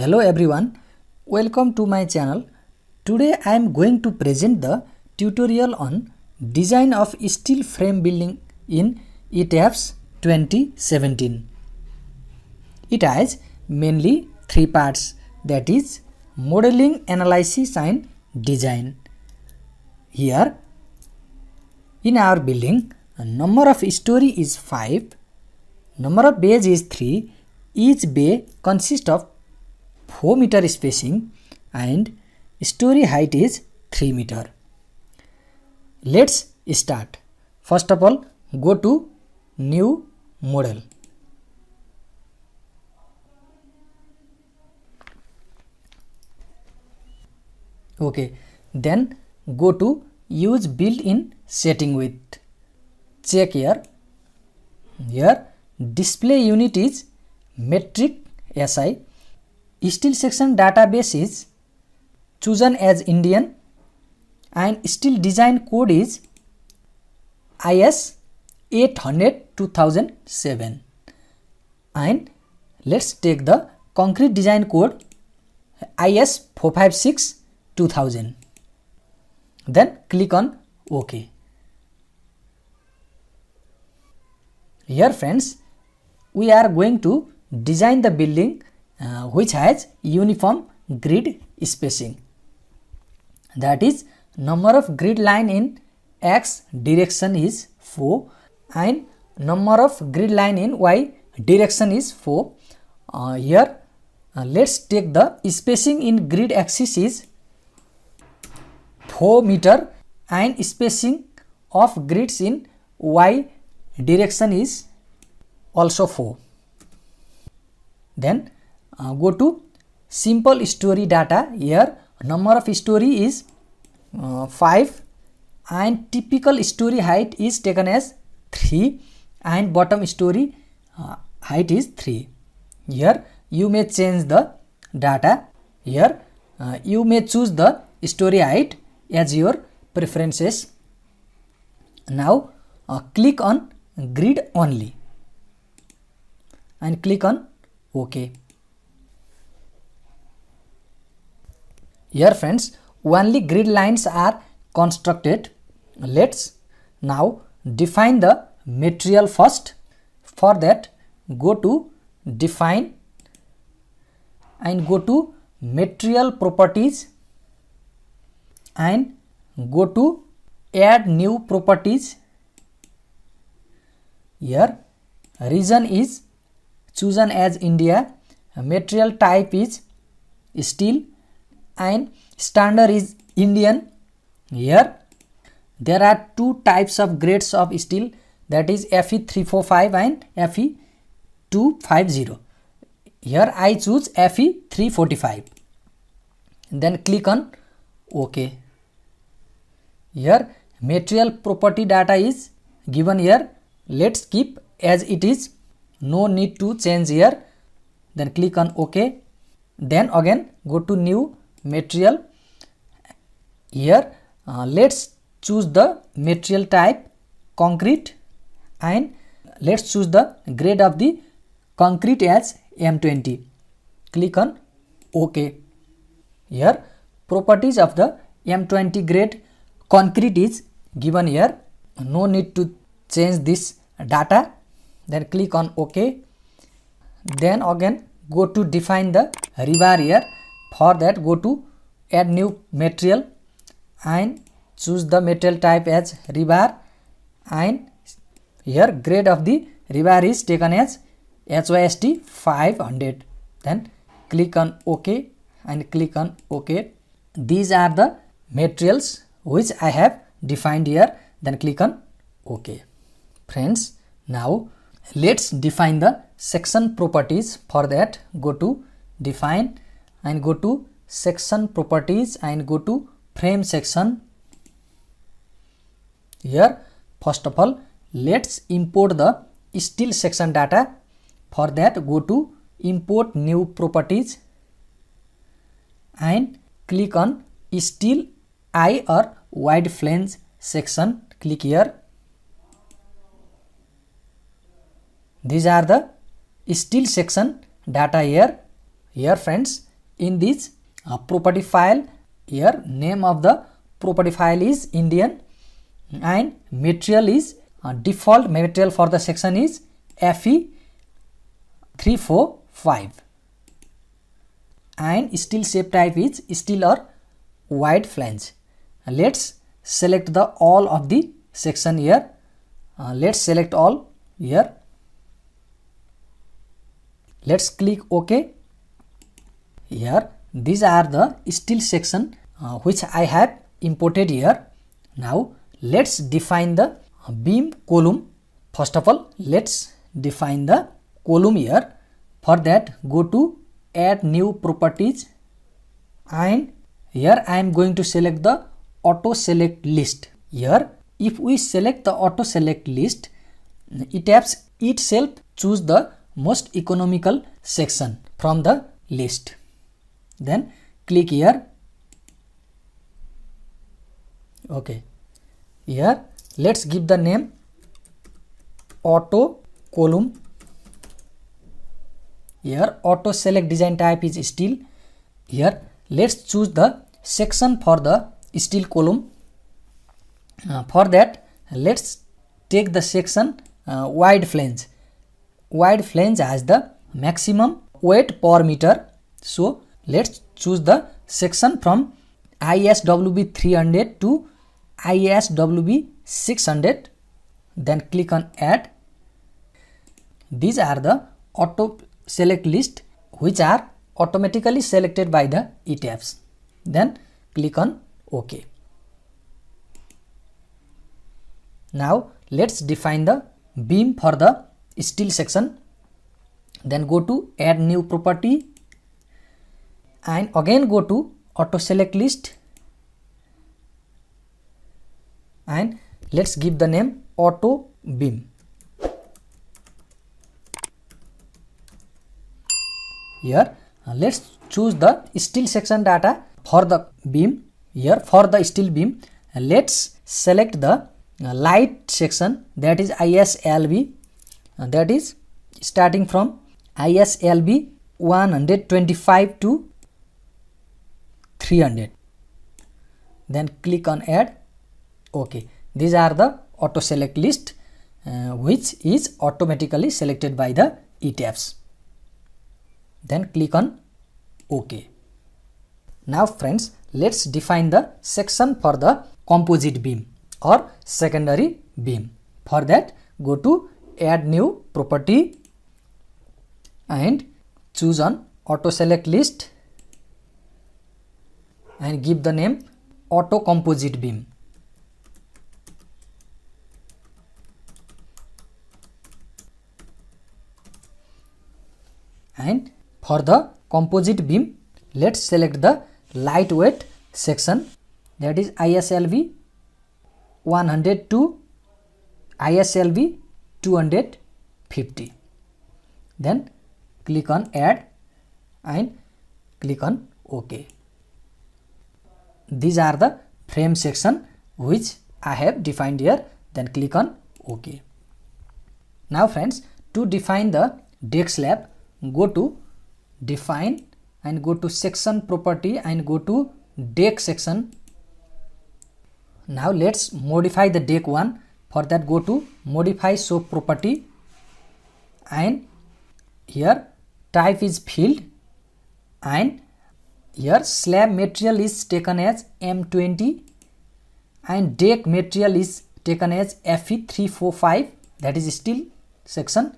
Hello everyone, welcome to my channel. Today I am going to present the tutorial on design of steel frame building in ETABS 2017. It has mainly three parts, that is modeling, analysis and design. Here in our building, number of story is 5, number of bays is 3, each bay consists of 4 meter spacing and story height is 3 meter. Let's start. First of all, go to new model. Okay, then go to use built-in setting with. Check here. Here display unit is metric SI. Steel section database is chosen as Indian and steel design code is IS 800 2007. And let's take the concrete design code IS 456 2000. Then click on OK. Here friends, we are going to design the building which has uniform grid spacing, that is number of grid line in X direction is 4 and number of grid line in Y direction is 4. Here let's take the spacing in grid axis is 4 meter and spacing of grids in Y direction is also 4. Then go to simple story data. Here number of story is 5 and typical story height is taken as 3 and bottom story height is 3. Here you may change the data. Here you may choose the story height as your preferences. Now click on grid only and click on OK. Here friends, only grid lines are constructed. Let's now define the material first. For that, go to define and go to material properties and go to add new properties. Here region is chosen as India, material type is steel and standard is Indian. Here there are two types of grades of steel, that is Fe345 and Fe250. Here I choose Fe345. Then click on OK. Here material property data is given here. Let's keep as it is. No need to change here. Then click on OK. Then again go to new material. Here let's choose the material type concrete and let's choose the grade of the concrete as M20. Click on OK. Here properties of the M20 grade concrete is given here. No need to change this data. Then click on OK. Then again go to define the rebar here. For that go to add new material and choose the material type as rebar and here grade of the rebar is taken as HYST 500. Then click on OK and click on OK. These are the materials which I have defined here. Then click on OK. Friends, now let's define the section properties. For that go to define and go to section properties and go to frame section. Here first of all let's import the steel section data. For that go to import new properties and click on steel I or wide flange section. Click here. These are the steel section data here. Here friends, in this property file. Here name of the property file is Indian, and material is default material for the section is FE345, and steel shape type is steel or wide flange. Let's select the all of the section here. Let's select all here. Let's click OK. Here these are the steel section which I have imported here. Now let's define the beam column. First of all, let's define the column here. For that, go to add new properties, and here I am going to select the auto select list. Here if we select the auto select list, ETABS itself choose the most economical section from the list. Then click here. Okay, here let's give the name auto column. Here auto select design type is steel. Here let's choose the section for the steel column. For that, let's take the section wide flange. Wide flange has the maximum weight per meter. So let's choose the section from ISWB 300 to ISWB 600. Then click on add. These are the auto select list which are automatically selected by the ETABS. Then click on OK. Now let's define the beam for the steel section. Then go to add new property, and again go to auto select list, and let's give the name auto beam. Here let's choose the steel section data for the beam. Here for the steel beam, let's select the light section, that is ISLB, that is starting from ISLB 125 to 300. Then click on add. Okay, these are the auto select list which is automatically selected by the ETABS. Then click on OK. Now friends, let's define the section for the composite beam or secondary beam. For that, go to add new property and choose on auto select list and give the name auto composite beam. And for the composite beam, let's select the lightweight section, that is ISLB 100 to ISLB 250. Then click on add and click on OK. These are the frame section which I have defined here. Then click on OK. Now friends, to define the deck slab, go to define and go to section property and go to deck section. Now let's modify the deck 1. For that, go to modify show property, and here type is field, and here slab material is taken as M20 and deck material is taken as FE345, that is steel section,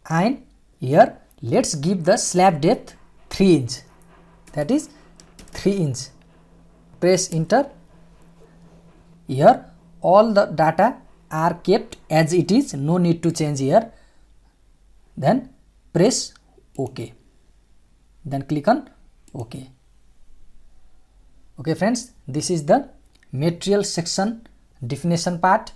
and here let's give the slab depth 3 inch, that is 3 inch. Press enter. Here all the data are kept as it is, no need to change here. Then press OK. Then click on OK. Okay friends, this is the material section definition part.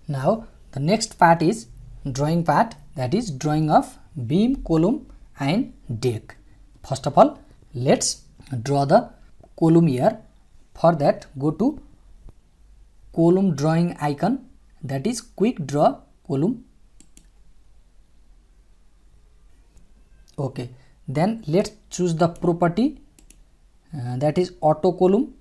Now the next part is drawing part, that is drawing of beam, column and deck. First of all, let's draw the column here. For that, go to column drawing icon, that is quick draw column. Okay, Then let's choose the property that is auto column.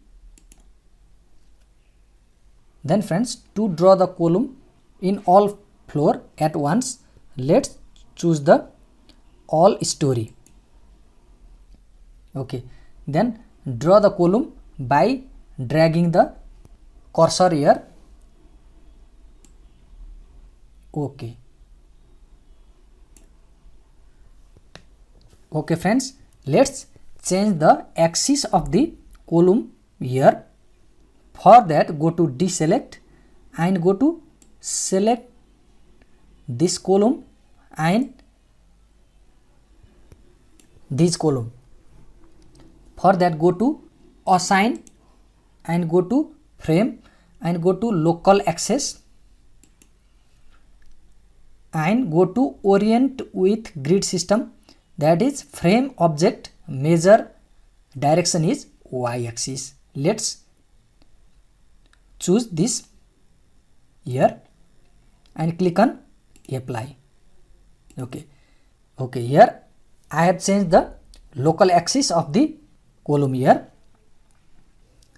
Then friends, to draw the column in all floor at once, let's choose the all story. Okay, then draw the column by dragging the cursor here. Okay. Okay friends, let's change the axis of the column here. For that, go to deselect and go to select this column and this column. For that, go to assign and go to frame and go to local axis and go to orient with grid system, that is frame object measure direction is y axis. Let's choose this here and click on apply. Okay, here I have changed the local axis of the column here.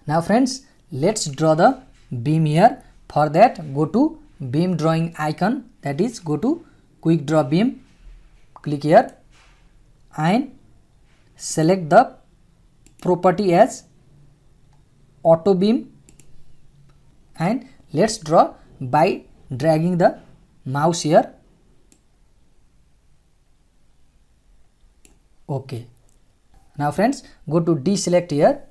Now friends, let's draw the beam here. For that, go to beam drawing icon, that is go to quick draw beam, click here and select the property as auto beam and let's draw by dragging the mouse here. Okay, now friends, go to deselect here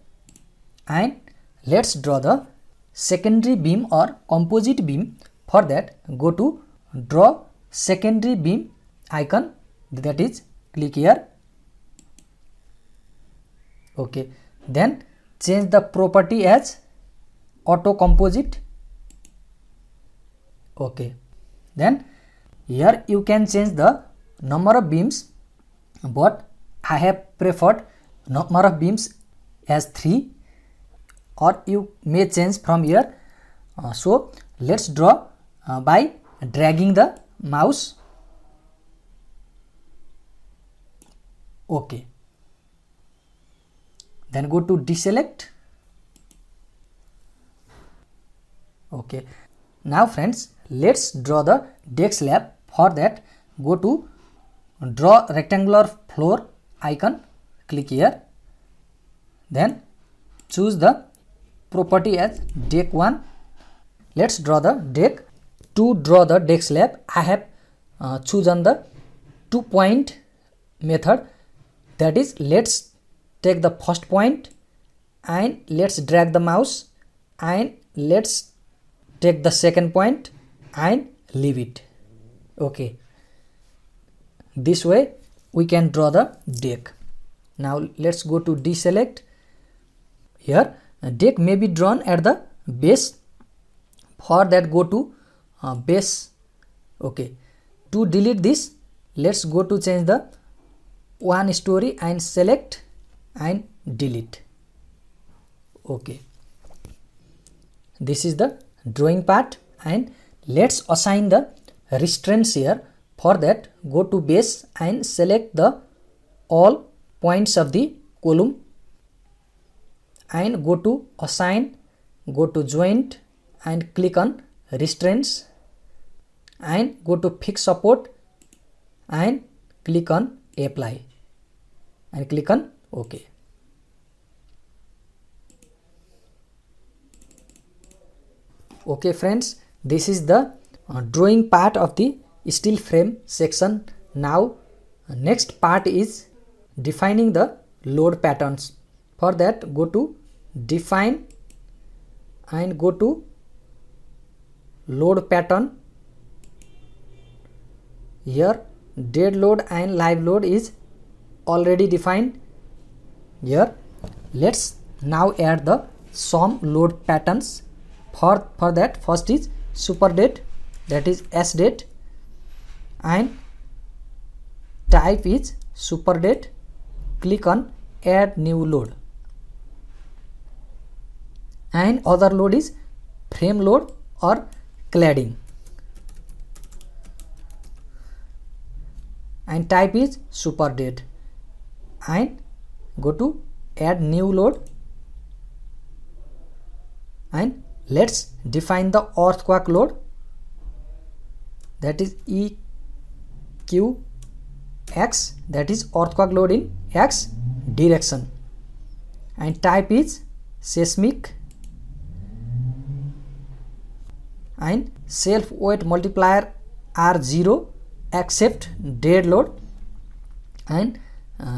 and let's draw the secondary beam or composite beam. For that, go to draw secondary beam icon, that is click here. Okay, then change the property as auto composite. Okay, then here you can change the number of beams, but I have preferred number of beams as 3, or you may change from here. So let's draw by dragging the mouse. Okay, then go to deselect. Okay, now friends, let's draw the deck slab. For that, go to draw rectangular floor icon, click here, then choose the property as deck 1. Let's draw the deck. To draw the deck slab, I have chosen the 2-point method, that is let's take the first point and let's drag the mouse and let's take the second point and leave it. Okay, this way we can draw the deck. Now let's go to deselect. Here deck may be drawn at the base. For that, go to base. Okay, to delete this, let's go to change the 1 story and select and delete. Okay, this is the drawing part and let's assign the restraints here. For that, go to base and select the all points of the column and go to assign, go to joint and click on restraints and go to fix support and click on apply and click on OK. Okay friends, this is the drawing part of the steel frame section. Now next part is defining the load patterns. For that, go to define and go to load pattern. Here dead load and live load is already defined. Here let's now add the some load patterns. For that, first is super dead, that is S dead, and type is super dead. Click on add new load, and other load is frame load or cladding, and type is super dead. and go to add new load, and let's define the earthquake load, that is EQX, that is earthquake load in X direction, and type is seismic, and self weight multiplier are 0 except dead load, and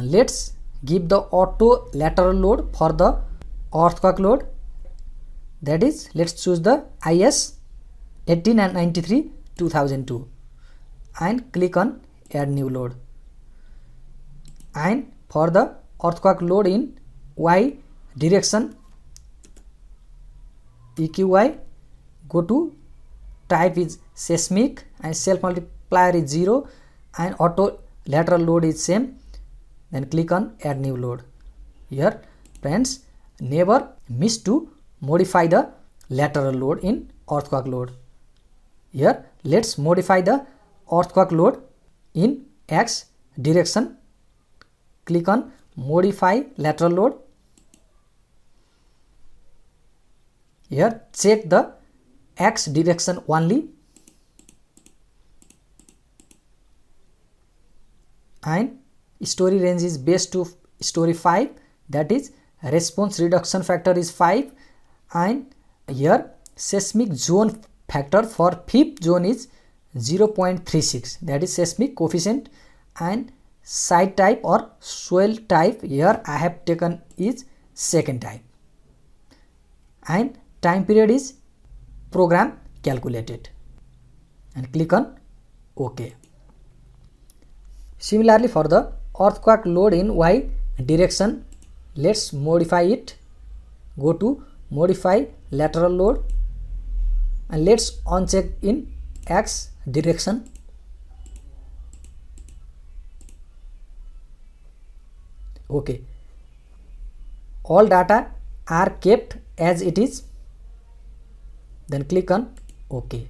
let's give the auto lateral load for the earthquake load, that is let's choose the IS 1893 2002 and click on add new load. And for the earthquake load in Y direction EQY, go to type is seismic and self multiplier is 0 and auto lateral load is same, then click on add new load. Here friends, never miss to modify the lateral load in earthquake load. Here let's modify the earthquake load in X direction, click on modify lateral load. Here check the X direction only, and story range is base to story 5, that is response reduction factor is 5, and here seismic zone factor for fifth zone is 0.36, that is seismic coefficient, and site type or soil type here I have taken is second type, and time period is program calculated, and click on OK. Similarly for the earthquake load in Y direction, let's modify it, go to modify lateral load, and let's uncheck in X direction, OK. All data are kept as it is, then click on OK.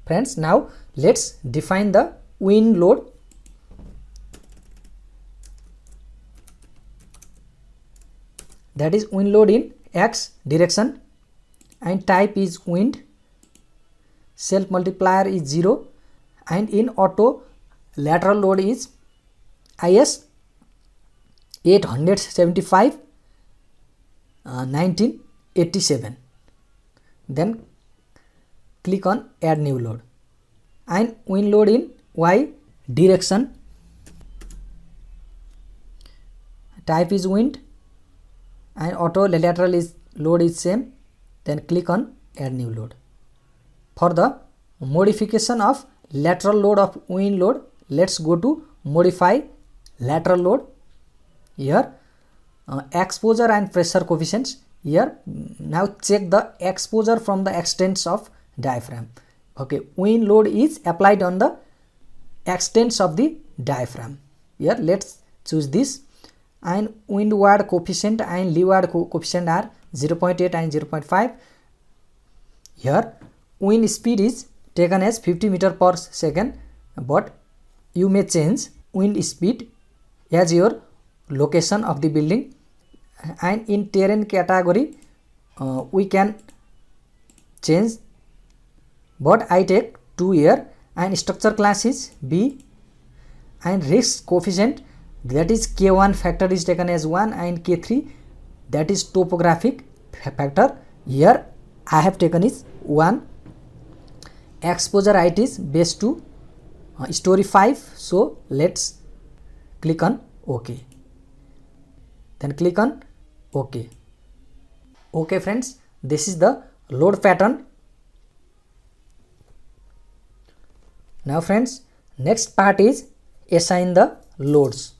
Friends, now let's define the wind load. That is wind load in X direction, and type is wind, self multiplier is 0, and in auto lateral load is IS 875 1987, then click on add new load, and wind load in Y direction, type is wind and auto lateral is load is same, then click on add new load. For the modification of lateral load of wind load, let's go to modify lateral load. Here exposure and pressure coefficients, here now check the exposure from the extents of diaphragm. Okay, wind load is applied on the extents of the diaphragm. Here let's choose this, and windward coefficient and leeward coefficient are 0.8 and 0.5. Here wind speed is taken as 50 meter per second, but you may change wind speed as your location of the building, and in terrain category we can change, but I take 2 here, and structure class is B, and risk coefficient, that is K1 factor is taken as 1, and K3 that is topographic factor, here I have taken is 1. Exposure height is base to story 5, so let's click on OK, then click on OK. Okay friends, this is the load pattern. Now friends, next part is assign the loads.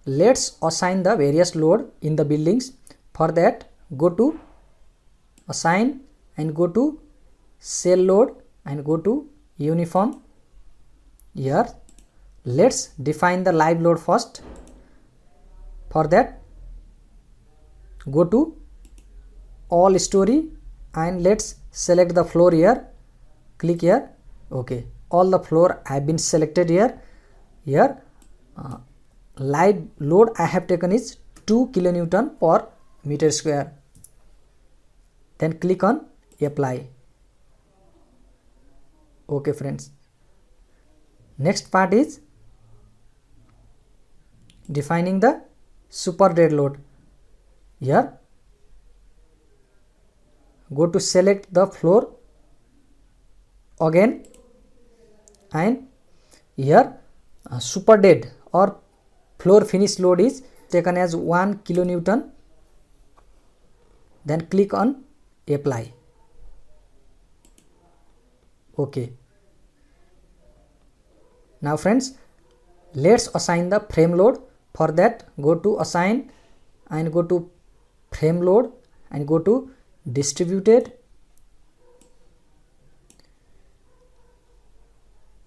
Let's assign the various load in the buildings. For that, go to assign and go to cell load and go to uniform. Here let's define the live load first. For that, go to all story and let's select the floor here, click here. Okay, all the floor have been selected here. Here live load I have taken is 2 kilonewton per meter square. Then click on apply. Okay friends. Next part is defining the super dead load. Here go to select the floor again, and here super dead or floor finish load is taken as 1 kilonewton. Then click on apply. Okay. Now friends, let's assign the frame load. For that, go to assign and go to frame load and go to distributed.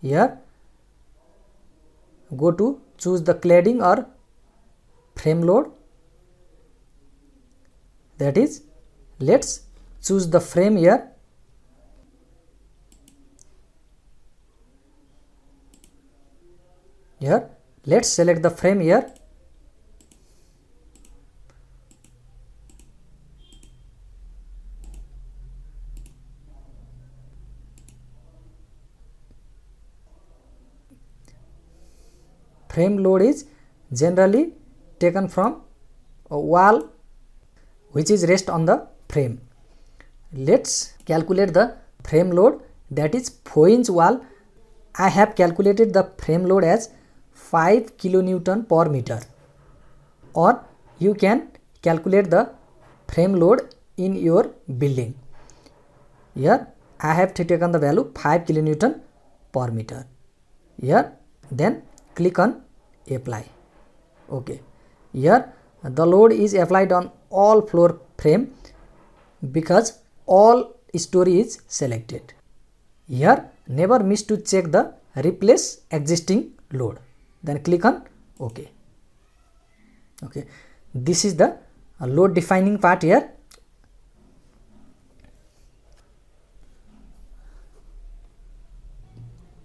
Here go to choose the cladding or frame load. That is, let's choose the frame here. Here let's select the frame here. Frame load is generally taken from a wall which is rest on the frame. Let's calculate the frame load, that is 4-inch wall. I have calculated the frame load as 5 kilonewton per meter, or you can calculate the frame load in your building. Here I have taken the value 5 kilonewton per meter. Here then click on apply. Okay. Here the load is applied on all floor frame because all story is selected. Here never miss to check the replace existing load. Then click on OK. Okay. This is the load defining part here.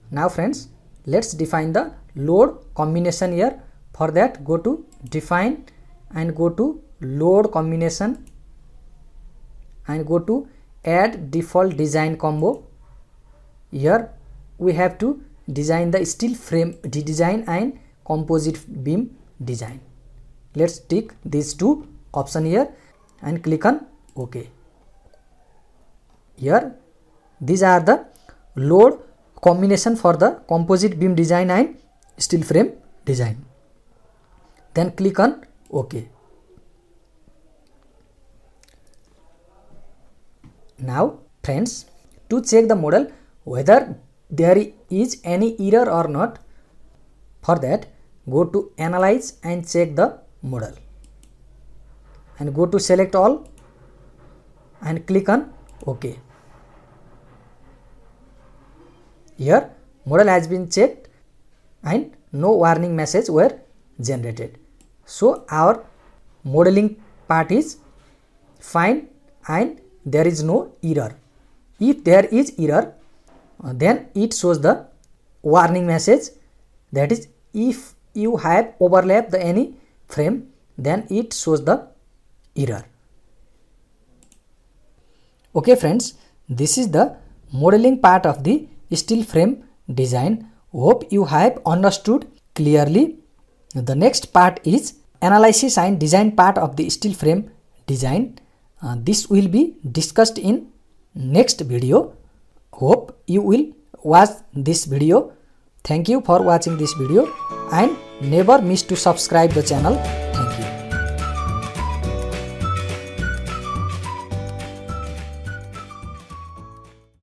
Now friends, let's define the load combination here. For that, go to define and go to load combination and go to add default design combo. Here we have to design the steel frame design and composite beam design. Let's tick these two options here and click on OK. Here these are the load combination for the composite beam design and steel frame design. Then click on OK. Now friends, to check the model whether there is any error or not, for that go to analyze and check the model and go to select all and click on OK. Here model has been checked and no warning message were generated. So our modeling part is fine and there is no error. If there is error, then it shows the warning message, that is if you have overlapped the any frame, then it shows the error. Okay friends, this is the modeling part of the steel frame design. Hope you have understood clearly. The next part is analysis and design part of the steel frame design. This will be discussed in next video. Hope you will watch this video. Thank you for watching this video and never miss to subscribe the channel.